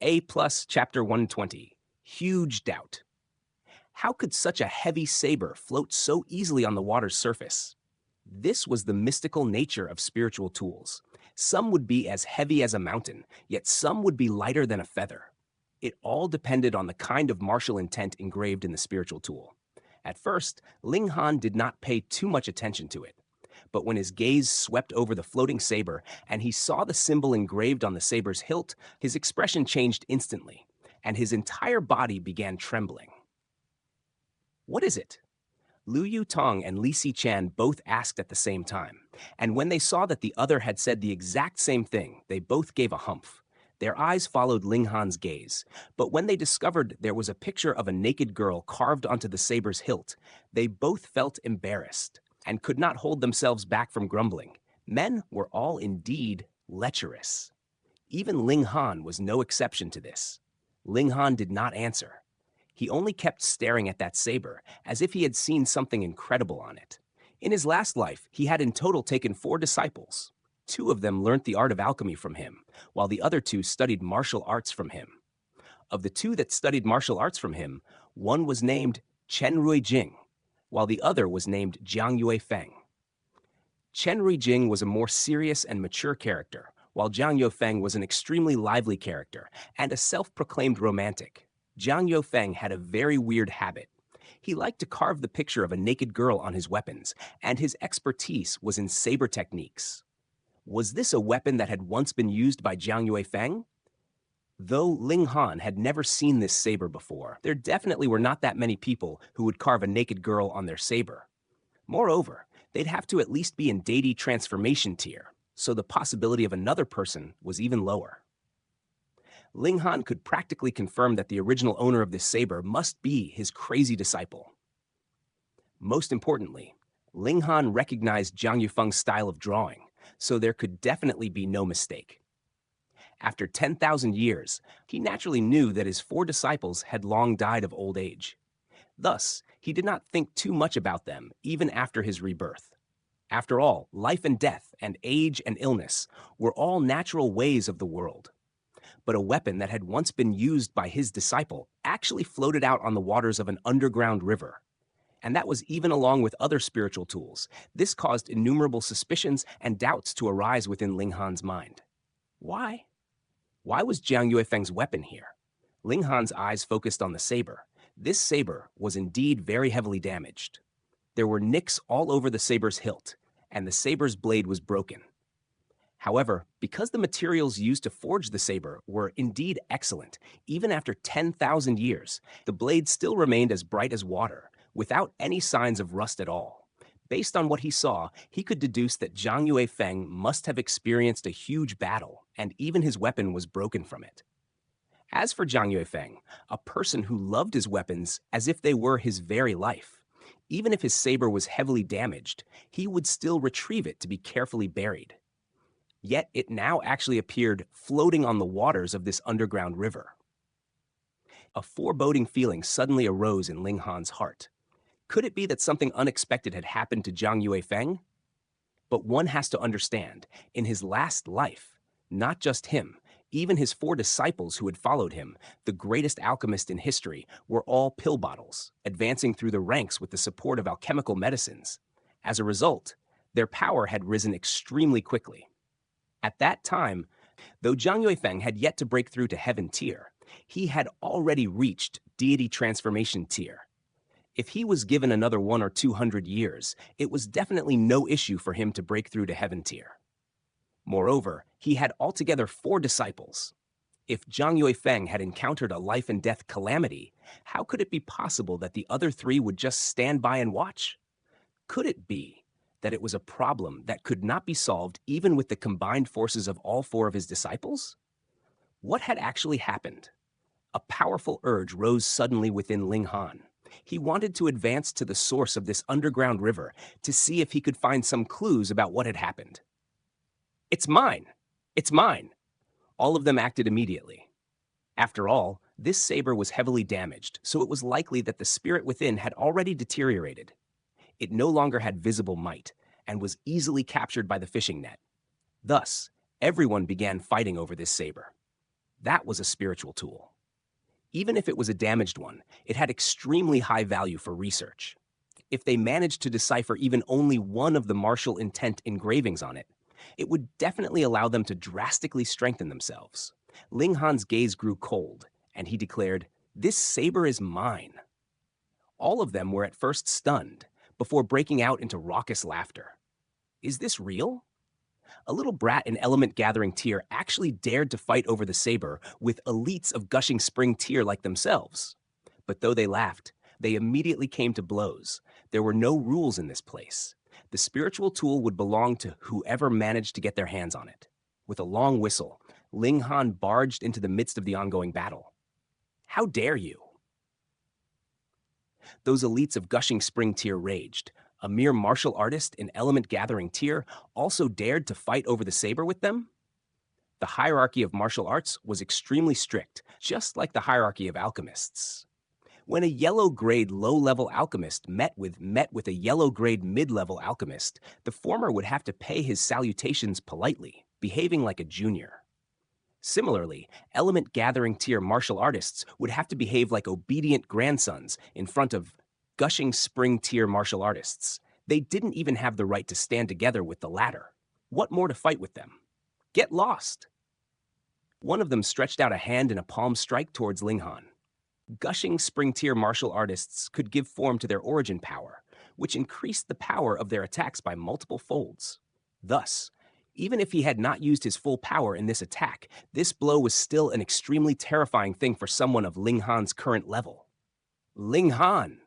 A plus, Chapter 120. Huge doubt. How could such a heavy saber float so easily on the water's surface? This was the mystical nature of spiritual tools. Some would be as heavy as a mountain, yet some would be lighter than a feather. It all depended on the kind of martial intent engraved in the spiritual tool. At first, Ling Han did not pay too much attention to it. But when his gaze swept over the floating saber and he saw the symbol engraved on the saber's hilt, his expression changed instantly, and his entire body began trembling. What is it? Lu Yutong and Li Xichan both asked at the same time, and when they saw that the other had said the exact same thing, they both gave a humph. Their eyes followed Ling Han's gaze, but when they discovered there was a picture of a naked girl carved onto the saber's hilt, they both felt embarrassed and could not hold themselves back from grumbling. Men were all indeed lecherous. Even Ling Han was no exception to this. Ling Han did not answer. He only kept staring at that saber, as if he had seen something incredible on it. In his last life, he had in total taken 4 disciples. 2 of them learnt the art of alchemy from him, while the other 2 studied martial arts from him. Of the 2 that studied martial arts from him, one was named Chen Ruijing, while the other was named Jiang Yuefeng. Chen Ruijing was a more serious and mature character, while Jiang Yuefeng was an extremely lively character and a self-proclaimed romantic. Jiang Yuefeng had a very weird habit. He liked to carve the picture of a naked girl on his weapons, and his expertise was in saber techniques. Was this a weapon that had once been used by Jiang Yuefeng? Though Ling Han had never seen this saber before, there definitely were not that many people who would carve a naked girl on their saber. Moreover, they'd have to at least be in deity transformation tier, so the possibility of another person was even lower. Ling Han could practically confirm that the original owner of this saber must be his crazy disciple. Most importantly, Ling Han recognized Jiang Yufeng's style of drawing, so there could definitely be no mistake. After 10,000 years, he naturally knew that his 4 disciples had long died of old age. Thus, he did not think too much about them even after his rebirth. After all, life and death and age and illness were all natural ways of the world. But a weapon that had once been used by his disciple actually floated out on the waters of an underground river. And that was even along with other spiritual tools. This caused innumerable suspicions and doubts to arise within Ling Han's mind. Why? Why was Jiang Yuefeng's weapon here? Ling Han's eyes focused on the saber. This saber was indeed very heavily damaged. There were nicks all over the saber's hilt, and the saber's blade was broken. However, because the materials used to forge the saber were indeed excellent, even after 10,000 years, the blade still remained as bright as water, without any signs of rust at all. Based on what he saw, he could deduce that Jiang Yuefeng must have experienced a huge battle, and even his weapon was broken from it. As for Jiang Yuefeng, a person who loved his weapons as if they were his very life, even if his saber was heavily damaged, he would still retrieve it to be carefully buried. Yet it now actually appeared floating on the waters of this underground river. A foreboding feeling suddenly arose in Ling Han's heart. Could it be that something unexpected had happened to Jiang Yuefeng? But one has to understand, in his last life, not just him, even his 4 disciples who had followed him, the greatest alchemist in history, were all pill bottles, advancing through the ranks with the support of alchemical medicines. As a result, their power had risen extremely quickly. At that time, though Jiang Yuefeng had yet to break through to heaven tier, he had already reached deity transformation tier. If he was given another 100 or 200 years, it was definitely no issue for him to break through to heaven tier. Moreover, he had altogether 4 disciples. If Jiang Yuefeng had encountered a life and death calamity, how could it be possible that the other 3 would just stand by and watch? Could it be that it was a problem that could not be solved even with the combined forces of all 4 of his disciples? What had actually happened? A powerful urge rose suddenly within Ling Han. He wanted to advance to the source of this underground river to see if he could find some clues about what had happened. "It's mine! It's mine!" All of them acted immediately. After all, this saber was heavily damaged, so it was likely that the spirit within had already deteriorated. It no longer had visible might, and was easily captured by the fishing net. Thus, everyone began fighting over this saber. That was a spiritual tool. Even if it was a damaged one, it had extremely high value for research. If they managed to decipher even only one of the martial intent engravings on it, it would definitely allow them to drastically strengthen themselves. Ling Han's gaze grew cold, and he declared, "This saber is mine." All of them were at first stunned, before breaking out into raucous laughter. Is this real? A little brat in Element Gathering tier actually dared to fight over the saber with elites of Gushing Spring tier like themselves. But though they laughed, they immediately came to blows. There were no rules in this place. The spiritual tool would belong to whoever managed to get their hands on it. With a long whistle, Ling Han barged into the midst of the ongoing battle. How dare you? Those elites of Gushing Spring tier raged. A mere martial artist in Element Gathering tier also dared to fight over the saber with them? The hierarchy of martial arts was extremely strict, just like the hierarchy of alchemists. When a yellow-grade low-level alchemist met with a yellow-grade mid-level alchemist, the former would have to pay his salutations politely, behaving like a junior. Similarly, Element Gathering tier martial artists would have to behave like obedient grandsons in front of Gushing Spring tier martial artists. They didn't even have the right to stand together with the latter. What more to fight with them? Get lost! One of them stretched out a hand in a palm strike towards Ling Han. Gushing Spring tier martial artists could give form to their origin power, which increased the power of their attacks by multiple folds. Thus, even if he had not used his full power in this attack, this blow was still an extremely terrifying thing for someone of Ling Han's current level. Ling Han!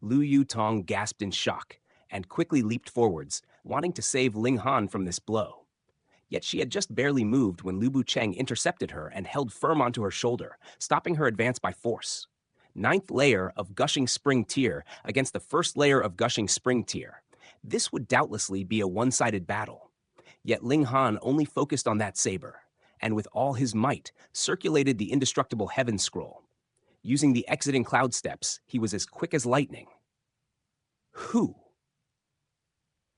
Lu Yutong gasped in shock and quickly leaped forwards, wanting to save Ling Han from this blow. Yet she had just barely moved when Lu Bucheng intercepted her and held firm onto her shoulder, stopping her advance by force. 9th layer of Gushing Spring tier against the 1st layer of Gushing Spring tier. This would doubtlessly be a one-sided battle. Yet Ling Han only focused on that saber, and with all his might, circulated the indestructible heaven scroll. Using the exiting cloud steps, he was as quick as lightning. Who?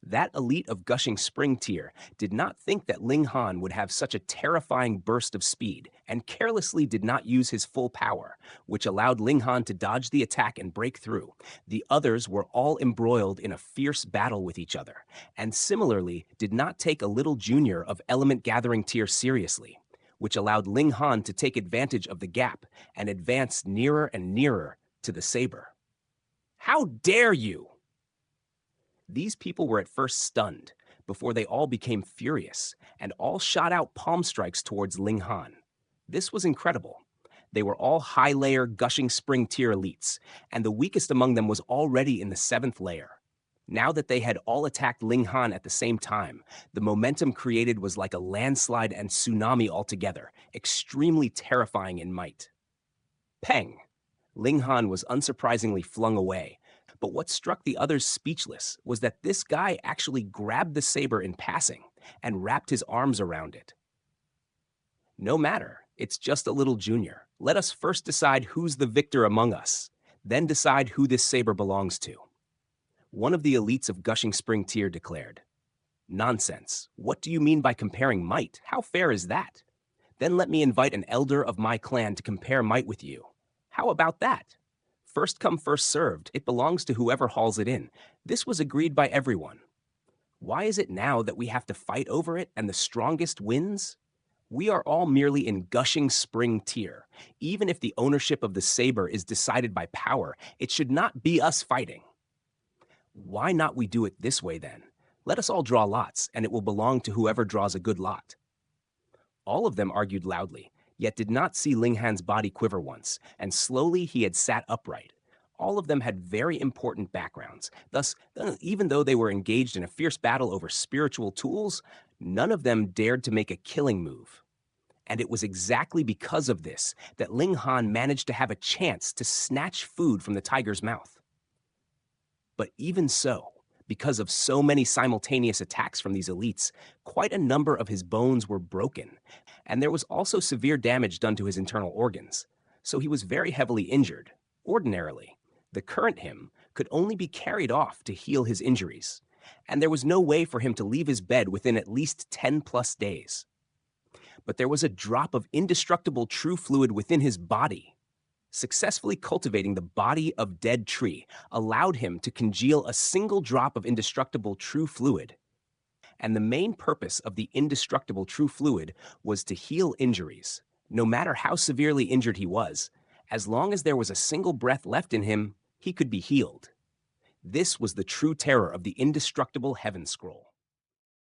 That elite of Gushing Spring tier did not think that Ling Han would have such a terrifying burst of speed, and carelessly did not use his full power, which allowed Ling Han to dodge the attack and break through. The others were all embroiled in a fierce battle with each other, and similarly did not take a little junior of Element Gathering tier seriously, which allowed Ling Han to take advantage of the gap and advance nearer and nearer to the saber. How dare you! These people were at first stunned, before they all became furious, and all shot out palm strikes towards Ling Han. This was incredible. They were all high-layer Gushing Spring tier elites, and the weakest among them was already in the 7th layer. Now that they had all attacked Ling Han at the same time, the momentum created was like a landslide and tsunami altogether, extremely terrifying in might. Peng! Ling Han was unsurprisingly flung away, but what struck the others speechless was that this guy actually grabbed the saber in passing and wrapped his arms around it. No matter, it's just a little junior. Let us first decide who's the victor among us, then decide who this saber belongs to. One of the elites of Gushing Spring tier declared, "Nonsense. What do you mean by comparing might? How fair is that? Then let me invite an elder of my clan to compare might with you. How about that? First come, first served. It belongs to whoever hauls it in. This was agreed by everyone. Why is it now that we have to fight over it and the strongest wins? We are all merely in Gushing Spring tier. Even if the ownership of the saber is decided by power, it should not be us fighting. Why not we do it this way then? Let us all draw lots, and it will belong to whoever draws a good lot." All of them argued loudly, yet did not see Ling Han's body quiver once, and slowly he had sat upright. All of them had very important backgrounds. Thus, even though they were engaged in a fierce battle over spiritual tools, none of them dared to make a killing move. And it was exactly because of this that Ling Han managed to have a chance to snatch food from the tiger's mouth. But even so, because of so many simultaneous attacks from these elites, quite a number of his bones were broken, and there was also severe damage done to his internal organs, so he was very heavily injured. Ordinarily, the current him could only be carried off to heal his injuries, and there was no way for him to leave his bed within at least 10+ days. but there was a drop of indestructible true fluid within his body. Successfully cultivating the body of dead tree allowed him to congeal a single drop of indestructible true fluid. And the main purpose of the indestructible true fluid was to heal injuries. No matter how severely injured he was, as long as there was a single breath left in him, he could be healed. This was the true terror of the indestructible heaven scroll.